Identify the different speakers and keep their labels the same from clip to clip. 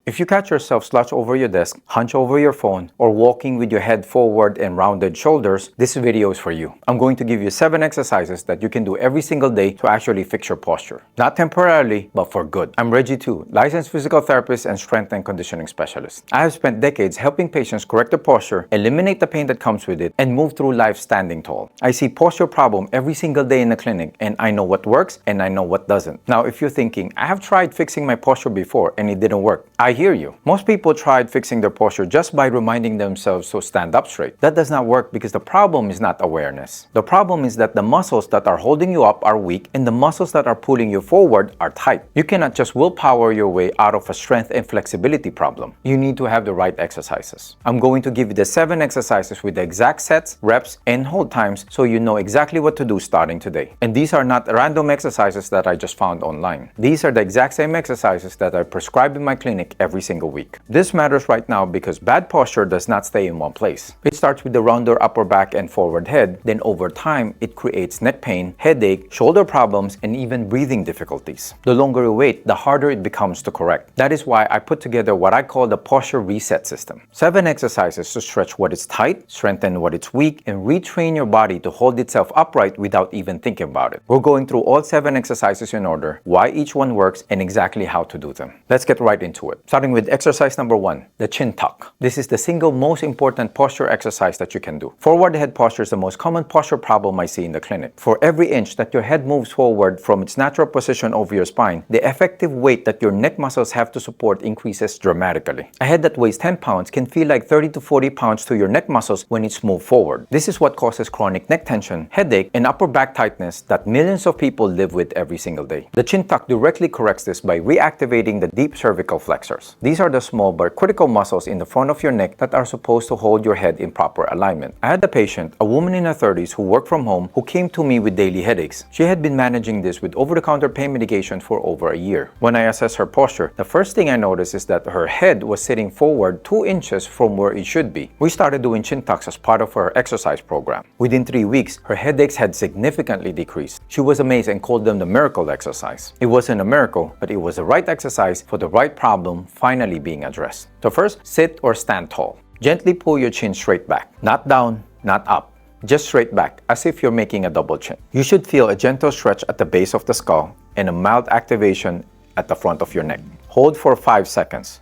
Speaker 1: If you catch yourself slouch over your desk, hunch over your phone, or walking with your head forward and rounded shoulders, this video is for you. I'm going to give you 7 exercises that you can do every single day to actually fix your posture. Not temporarily, but for good. I'm Reggie Tu, licensed physical therapist and strength and conditioning specialist. I have spent decades helping patients correct their posture, eliminate the pain that comes with it, and move through life standing tall. I see posture problem every single day in the clinic, and I know what works and I know what doesn't. Now, if you're thinking, I have tried fixing my posture before and it didn't work, I hear you. Most people tried fixing their posture just by reminding themselves to stand up straight. That does not work because the problem is not awareness. The problem is that the muscles that are holding you up are weak and the muscles that are pulling you forward are tight. You cannot just willpower your way out of a strength and flexibility problem. You need to have the right exercises. I'm going to give you the 7 exercises with the exact sets, reps, and hold times so you know exactly what to do starting today. And these are not random exercises that I just found online. These are the exact same exercises that I prescribe in my clinic every single week. This matters right now because bad posture does not stay in one place. It starts with the rounder upper back and forward head, then over time it creates neck pain, headache, shoulder problems, and even breathing difficulties. The longer you wait, the harder it becomes to correct. That is why I put together what I call the posture reset system. 7 exercises to stretch what is tight, strengthen what is weak, and retrain your body to hold itself upright without even thinking about it. We're going through all 7 exercises in order, why each one works, and exactly how to do them. Let's get right into it. Starting with exercise number 1, the chin tuck. This is the single most important posture exercise that you can do. Forward head posture is the most common posture problem I see in the clinic. For every inch that your head moves forward from its natural position over your spine, the effective weight that your neck muscles have to support increases dramatically. A head that weighs 10 pounds can feel like 30 to 40 pounds to your neck muscles when it's moved forward. This is what causes chronic neck tension, headache, and upper back tightness that millions of people live with every single day. The chin tuck directly corrects this by reactivating the deep cervical flexors. These are the small but critical muscles in the front of your neck that are supposed to hold your head in proper alignment. I had a patient, a woman in her 30s who worked from home, who came to me with daily headaches. She had been managing this with over-the-counter pain medication for over a year. When I assessed her posture, the first thing I noticed is that her head was sitting forward 2 inches from where it should be. We started doing chin tucks as part of her exercise program. Within 3 weeks, her headaches had significantly decreased. She was amazed and called them the miracle exercise. It wasn't a miracle, but it was the right exercise for the right problem finally being addressed. So first, sit or stand tall. Gently pull your chin straight back. Not down, not up. Just straight back, as if you're making a double chin. You should feel a gentle stretch at the base of the skull and a mild activation at the front of your neck. Hold for 5 seconds.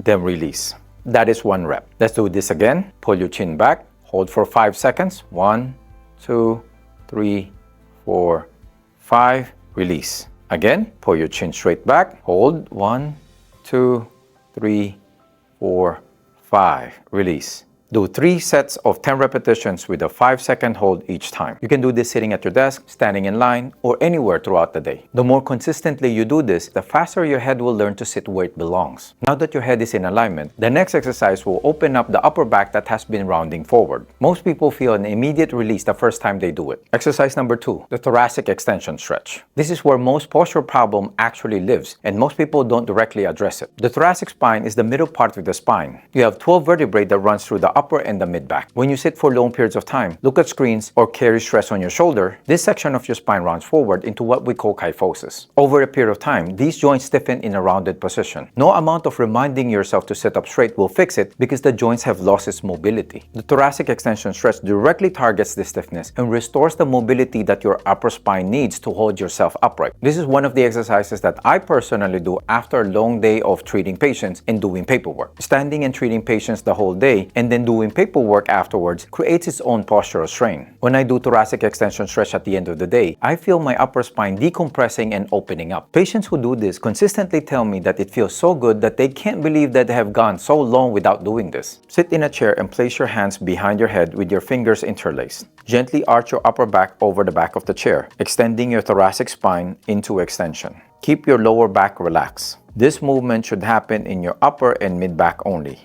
Speaker 1: Then release. That is 1 rep. Let's do this again. Pull your chin back. Hold for 5 seconds. 1, 2, 3, 4, 5. Release. Again, pull your chin straight back. Hold. 1, 2, 3, 4, 5. Release. Do 3 sets of 10 repetitions with a 5-second hold each time. You can do this sitting at your desk, standing in line, or anywhere throughout the day. The more consistently you do this, the faster your head will learn to sit where it belongs. Now that your head is in alignment, the next exercise will open up the upper back that has been rounding forward. Most people feel an immediate release the first time they do it. Exercise number 2, the thoracic extension stretch. This is where most posture problem actually lives, and most people don't directly address it. The thoracic spine is the middle part of the spine. You have 12 vertebrae that runs through the upper and the mid-back. When you sit for long periods of time, look at screens, or carry stress on your shoulder, this section of your spine rounds forward into what we call kyphosis. Over a period of time, these joints stiffen in a rounded position. No amount of reminding yourself to sit up straight will fix it because the joints have lost its mobility. The thoracic extension stretch directly targets this stiffness and restores the mobility that your upper spine needs to hold yourself upright. This is one of the exercises that I personally do after a long day of treating patients and doing paperwork. Standing and treating patients the whole day and then doing paperwork afterwards creates its own postural strain. When I do thoracic extension stretch at the end of the day, I feel my upper spine decompressing and opening up. Patients who do this consistently tell me that it feels so good that they can't believe that they have gone so long without doing this. Sit in a chair and place your hands behind your head with your fingers interlaced. Gently arch your upper back over the back of the chair, extending your thoracic spine into extension. Keep your lower back relaxed. This movement should happen in your upper and mid back only.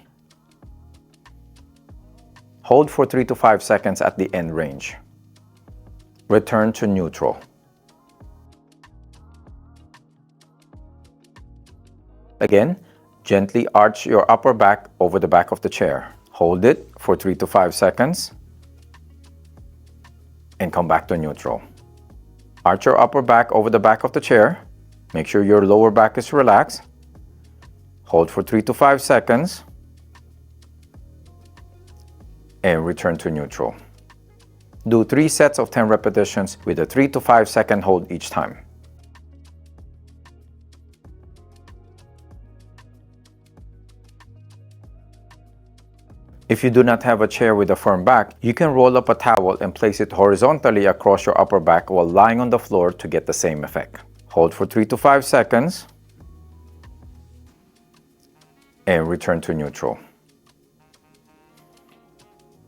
Speaker 1: Hold for 3 to 5 seconds at the end range. Return to neutral. Again, gently arch your upper back over the back of the chair. Hold it for 3 to 5 seconds and come back to neutral. Arch your upper back over the back of the chair. Make sure your lower back is relaxed. Hold for 3 to 5 seconds. And return to neutral. Do 3 sets of 10 repetitions with a 3 to 5 second hold each time. If you do not have a chair with a firm back, you can roll up a towel and place it horizontally across your upper back while lying on the floor to get the same effect. Hold for 3 to 5 seconds and return to neutral.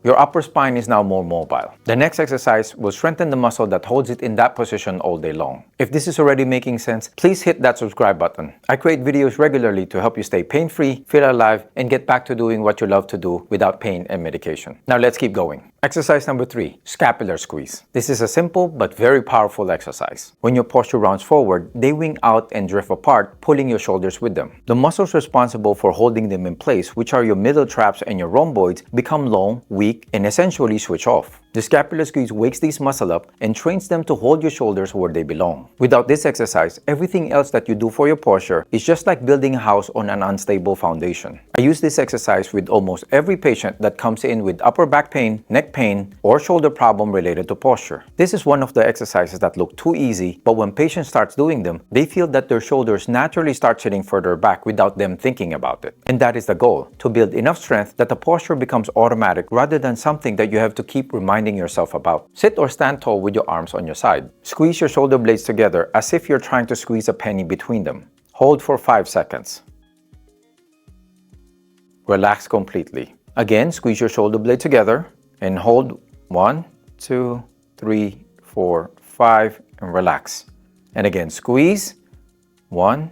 Speaker 1: Your upper spine is now more mobile. The next exercise will strengthen the muscle that holds it in that position all day long. If this is already making sense, please hit that subscribe button. I create videos regularly to help you stay pain-free, feel alive, and get back to doing what you love to do without pain and medication. Now let's keep going. Exercise number 3, scapular squeeze. This is a simple but very powerful exercise. When your posture rounds forward, they wing out and drift apart, pulling your shoulders with them. The muscles responsible for holding them in place, which are your middle traps and your rhomboids, become long, weak, and essentially switch off. The scapular squeeze wakes these muscles up and trains them to hold your shoulders where they belong. Without this exercise, everything else that you do for your posture is just like building a house on an unstable foundation. I use this exercise with almost every patient that comes in with upper back pain, neck pain, or shoulder problem related to posture. This is one of the exercises that look too easy, but when patients start doing them, they feel that their shoulders naturally start sitting further back without them thinking about it. And that is the goal, to build enough strength that the posture becomes automatic rather than something that you have to keep reminding yourself about. Sit or stand tall with your arms on your side. Squeeze your shoulder blades together as if you're trying to squeeze a penny between them. Hold for 5 seconds. Relax completely. Again, squeeze your shoulder blade together and hold 1, 2, 3, 4, 5 and relax. And again, squeeze 1,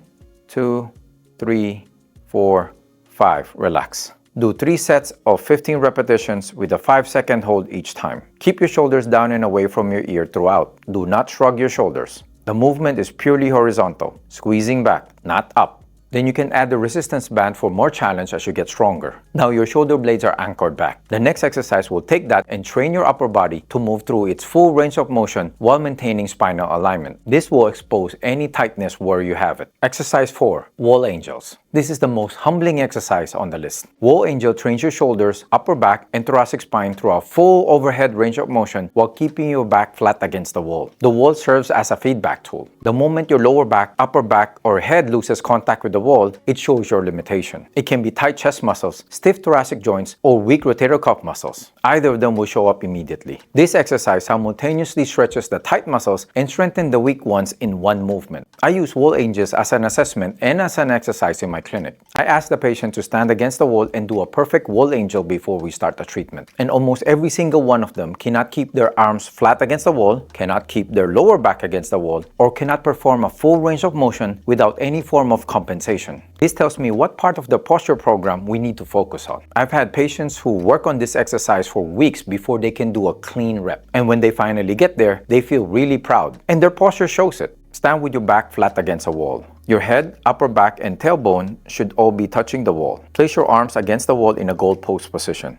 Speaker 1: 2, 3, 4, 5. Relax. Do 3 sets of 15 repetitions with a 5-second hold each time. Keep your shoulders down and away from your ear throughout. Do not shrug your shoulders. The movement is purely horizontal, squeezing back, not up. Then you can add the resistance band for more challenge as you get stronger. Now your shoulder blades are anchored back. The next exercise will take that and train your upper body to move through its full range of motion while maintaining spinal alignment. This will expose any tightness where you have it. Exercise 4, wall angels. This is the most humbling exercise on the list. Wall angel trains your shoulders, upper back, and thoracic spine through a full overhead range of motion while keeping your back flat against the wall. The wall serves as a feedback tool. The moment your lower back, upper back, or head loses contact with the wall, it shows your limitation. It can be tight chest muscles, stiff thoracic joints, or weak rotator cuff muscles. Either of them will show up immediately. This exercise simultaneously stretches the tight muscles and strengthens the weak ones in one movement. I use wall angels as an assessment and as an exercise in my clinic. I ask the patient to stand against the wall and do a perfect wall angel before we start the treatment. And almost every single one of them cannot keep their arms flat against the wall, cannot keep their lower back against the wall, or cannot perform a full range of motion without any form of compensation. This tells me what part of the posture program we need to focus on. I've had patients who work on this exercise for weeks before they can do a clean rep. And when they finally get there, they feel really proud. And their posture shows it. Stand with your back flat against a wall. Your head, upper back, and tailbone should all be touching the wall. Place your arms against the wall in a goalpost position.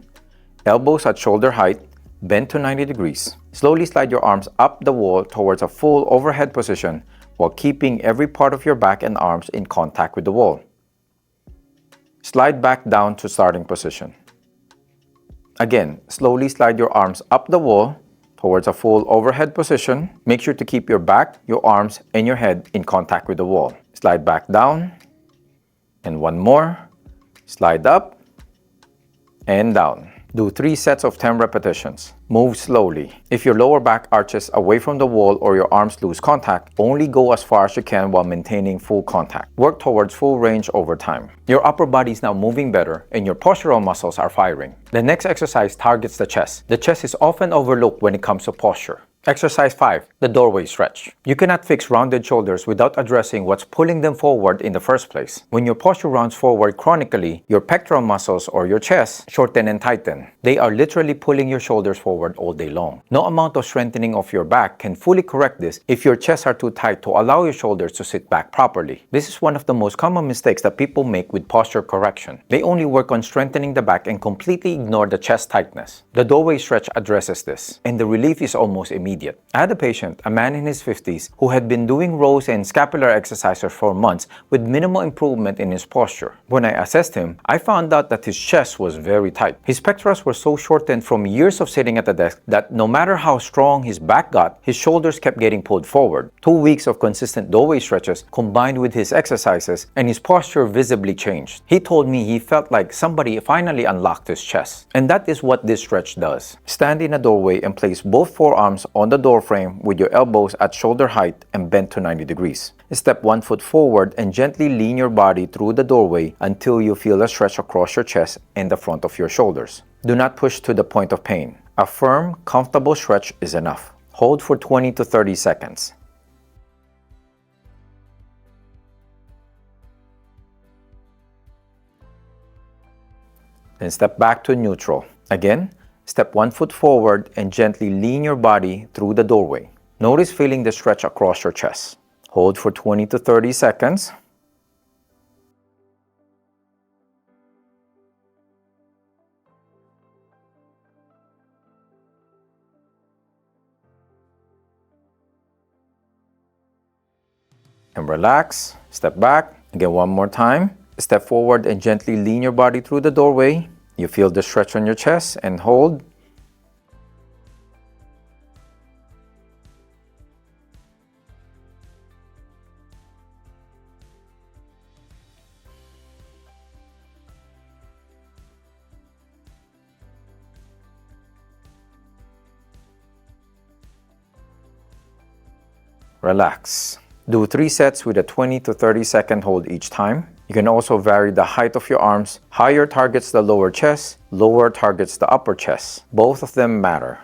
Speaker 1: Elbows at shoulder height, bend to 90 degrees. Slowly slide your arms up the wall towards a full overhead position while keeping every part of your back and arms in contact with the wall. Slide back down to starting position. Again, slowly slide your arms up the wall towards a full overhead position. Make sure to keep your back, your arms, and your head in contact with the wall. Slide back down, and one more. Slide up, and down. Do 3 sets of 10 repetitions. Move slowly. If your lower back arches away from the wall or your arms lose contact, only go as far as you can while maintaining full contact. Work towards full range over time. Your upper body is now moving better and your postural muscles are firing. The next exercise targets the chest. The chest is often overlooked when it comes to posture. Exercise 5, the doorway stretch. You cannot fix rounded shoulders without addressing what's pulling them forward in the first place. When your posture rounds forward chronically, your pectoral muscles or your chest shorten and tighten. They are literally pulling your shoulders forward all day long. No amount of strengthening of your back can fully correct this if your chests are too tight to allow your shoulders to sit back properly. This is one of the most common mistakes that people make with posture correction. They only work on strengthening the back and completely ignore the chest tightness. The doorway stretch addresses this, and the relief is almost immediate. immediate. I had a patient, a man in his 50s, who had been doing rows and scapular exercises for months with minimal improvement in his posture. When I assessed him, I found out that his chest was very tight. His pectorals were so shortened from years of sitting at the desk that no matter how strong his back got, his shoulders kept getting pulled forward. 2 weeks of consistent doorway stretches combined with his exercises, and his posture visibly changed. He told me he felt like somebody finally unlocked his chest. And that is what this stretch does. Stand in a doorway and place both forearms on the door frame with your elbows at shoulder height and bent to 90 degrees. Step 1 foot forward and gently lean your body through the doorway until you feel a stretch across your chest and the front of your shoulders. Do not push to the point of pain. A firm, comfortable stretch is enough. Hold for 20 to 30 seconds. Then step back to neutral. Again, step 1 foot forward and gently lean your body through the doorway. Notice feeling the stretch across your chest. Hold for 20 to 30 seconds. And relax. Step back. Again, one more time. Step forward and gently lean your body through the doorway. You feel the stretch on your chest and hold. Relax. Do 3 sets with a 20 to 30 second hold each time. You can also vary the height of your arms. Higher targets the lower chest, lower targets the upper chest. Both of them matter.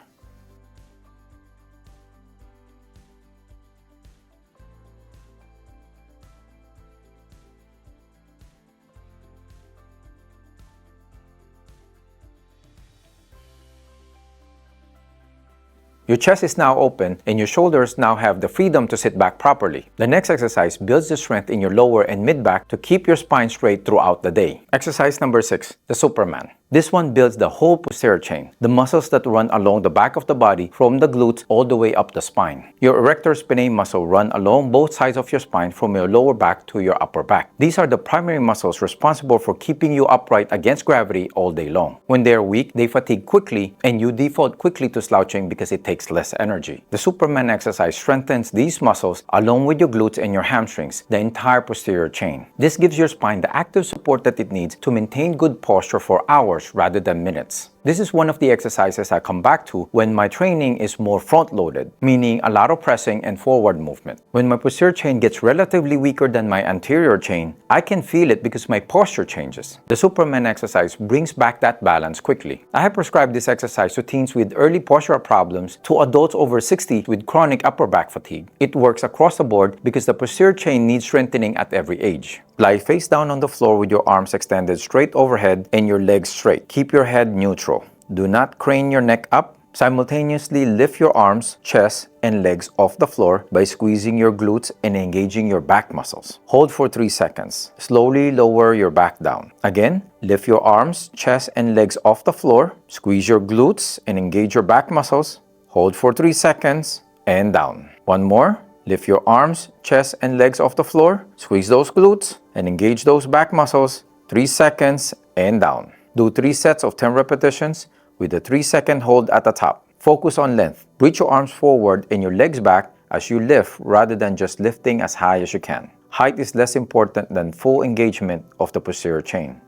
Speaker 1: Your chest is now open and your shoulders now have the freedom to sit back properly. The next exercise builds the strength in your lower and mid back to keep your spine straight throughout the day. Exercise number 6, the Superman. This one builds the whole posterior chain, the muscles that run along the back of the body from the glutes all the way up the spine. Your erector spinae muscle run along both sides of your spine from your lower back to your upper back. These are the primary muscles responsible for keeping you upright against gravity all day long. When they are weak, they fatigue quickly and you default quickly to slouching because it takes less energy. The Superman exercise strengthens these muscles along with your glutes and your hamstrings, the entire posterior chain. This gives your spine the active support that it needs to maintain good posture for hours rather than minutes. This is one of the exercises I come back to when my training is more front-loaded, meaning a lot of pressing and forward movement. When my posterior chain gets relatively weaker than my anterior chain, I can feel it because my posture changes. The Superman exercise brings back that balance quickly. I have prescribed this exercise to teens with early postural problems to adults over 60 with chronic upper back fatigue. It works across the board because the posterior chain needs strengthening at every age. Lie face down on the floor with your arms extended straight overhead and your legs straight. Keep your head neutral. Do not crane your neck up. Simultaneously lift your arms, chest, and legs off the floor by squeezing your glutes and engaging your back muscles. Hold for 3 seconds. Slowly lower your back down. Again, lift your arms, chest, and legs off the floor. Squeeze your glutes and engage your back muscles. Hold for 3 seconds and down. One more. Lift your arms, chest, and legs off the floor. Squeeze those glutes and engage those back muscles. 3 seconds and down. Do 3 sets of 10 repetitions with a 3-second hold at the top. Focus on length. Reach your arms forward and your legs back as you lift rather than just lifting as high as you can. Height is less important than full engagement of the posterior chain.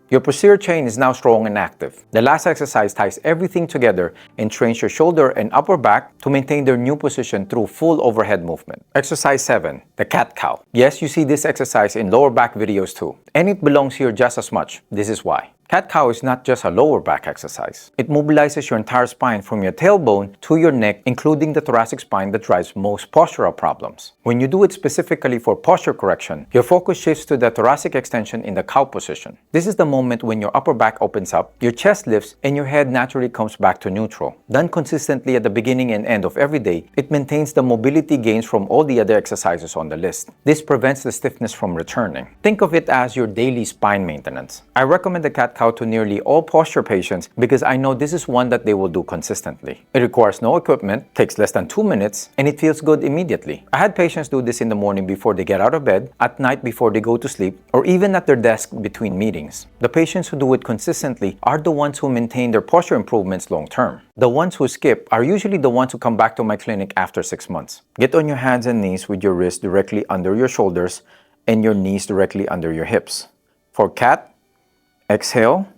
Speaker 1: Your posterior chain is now strong and active. The last exercise ties everything together and trains your shoulder and upper back to maintain their new position through full overhead movement. Exercise 7, the cat-cow. Yes, you see this exercise in lower back videos too, and it belongs here just as much. This is why. Cat-cow is not just a lower back exercise. It mobilizes your entire spine from your tailbone to your neck, including the thoracic spine that drives most postural problems. When you do it specifically for posture correction, your focus shifts to the thoracic extension in the cow position. This is the moment when your upper back opens up, your chest lifts, and your head naturally comes back to neutral. Done consistently at the beginning and end of every day, it maintains the mobility gains from all the other exercises on the list. This prevents the stiffness from returning. Think of it as your daily spine maintenance. I recommend the cat cow to nearly all posture patients because I know this is one that they will do consistently. It requires no equipment, takes less than 2 minutes, and it feels good immediately. I had patients do this in the morning before they get out of bed, at night before they go to sleep, or even at their desk between meetings. The patients who do it consistently are the ones who maintain their posture improvements long term. The ones who skip are usually the ones who come back to my clinic after 6 months. Get on your hands and knees with your wrists directly under your shoulders and your knees directly under your hips. For cat, exhale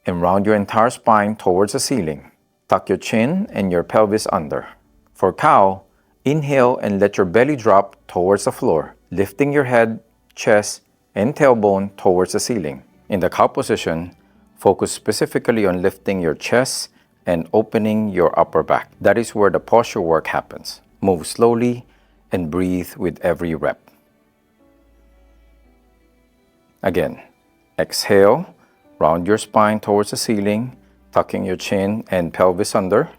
Speaker 1: and round your entire spine towards the ceiling. Tuck your chin and your pelvis under. For cow, inhale and let your belly drop towards the floor, lifting your head, chest, and tailbone towards the ceiling. In the cow position, focus specifically on lifting your chest and opening your upper back. That is where the posture work happens. Move slowly and breathe with every rep. Again, exhale, round your spine towards the ceiling, tucking your chin and pelvis under.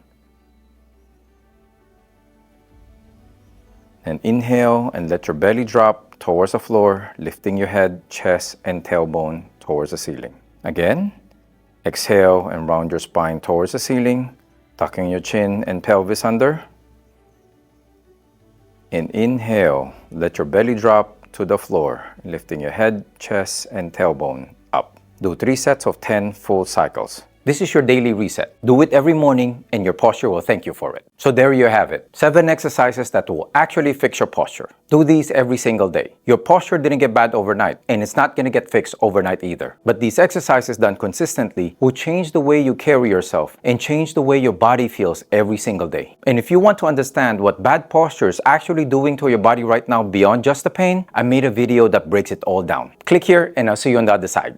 Speaker 1: And inhale and let your belly drop towards the floor, lifting your head, chest, and tailbone towards the ceiling. Again, exhale and round your spine towards the ceiling, tucking your chin and pelvis under. And inhale, let your belly drop to the floor, lifting your head, chest, and tailbone up. Do 3 sets of 10 full cycles. This is your daily reset. Do it every morning and your posture will thank you for it. So there you have it. 7 exercises that will actually fix your posture. Do these every single day. Your posture didn't get bad overnight and it's not gonna get fixed overnight either. But these exercises done consistently will change the way you carry yourself and change the way your body feels every single day. And if you want to understand what bad posture is actually doing to your body right now beyond just the pain, I made a video that breaks it all down. Click here and I'll see you on the other side.